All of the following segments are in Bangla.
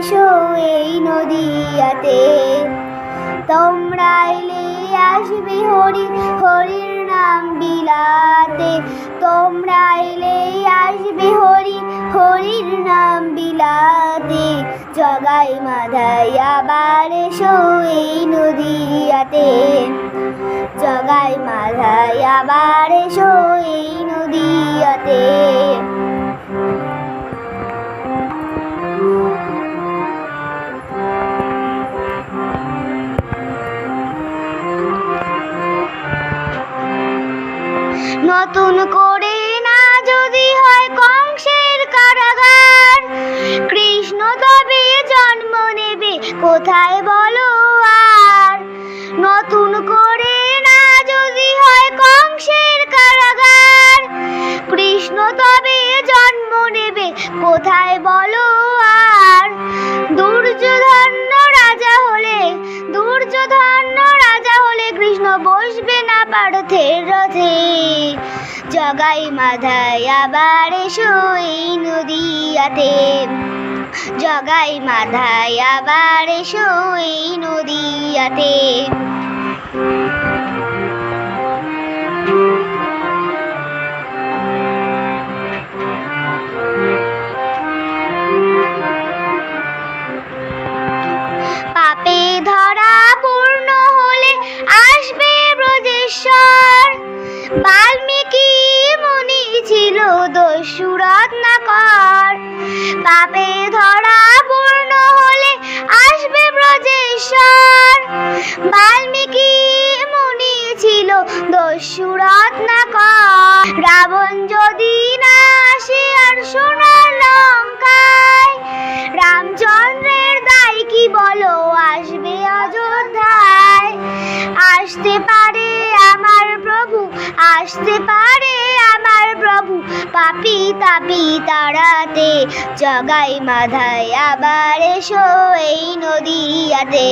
এসো এই নদিয়াতে। তোমরা এলে আসবে হরি হরির নাম বিলাতে। তোমরা এলে আসবে হরি হরির নাম বিলাতে। জগাই মাধাই আবার এসো এই নদিয়াতে। জগাই মাধাই আবার এসো এই নদিয়াতে। নতুন করে না যদি হয় কংসের কারাগার, কৃষ্ণ তবে জন্ম নেবে কোথায় বলো আর। নতুন করে না যদি হয় কংসের কারাগার, কৃষ্ণ তবে জন্ম নেবে কোথায় বলো আর। দুর্যোধন রাজা হলে কৃষ্ণ বসবে না পার্থের রথে। জগাই মাধাই আবার এসো এই নদিয়াতে। জগাই মাধাই আবার এসো এই নদিয়াতে। পাপে ধরা পূর্ণ হলে আসবে ব্রজেশ্বর। বাল্মীকি মুনি ছিল দস্যু রত্নাকর। পাপে ধরা পূর্ণ হলে আসবে ব্রজেশ্বর। বাল্মীকি মুনি ছিল দস্যু রত্নাকর। রাবণ যদি না আসে আর সোনার লঙ্কায়, রামচন্দ্রের দায় কি বলো আসবে অযোধ্যায়। আসতে পারে আমার প্রভু, আসতে পারে আমার প্রভু পাপী তাপী তাড়াতে। জগাই মাধাই আবার এসো এই নদিয়াতে।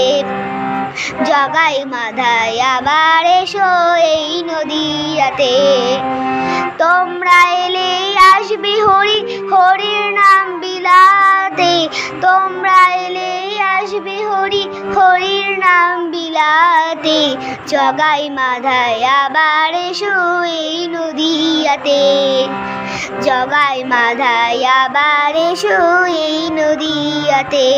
জগাই মাধাই আবার এসো এই নদিয়াতে। তোমরা এলে আসবে হরি হরির নাম বিলাতে। তোমরা এলে আসবে হরি হরির নাম বিলাতে। জগাই মাধাই আবার এসো এই নদিয়াতে। জগাই মাধাই আবার এসো এই নদিয়াতে।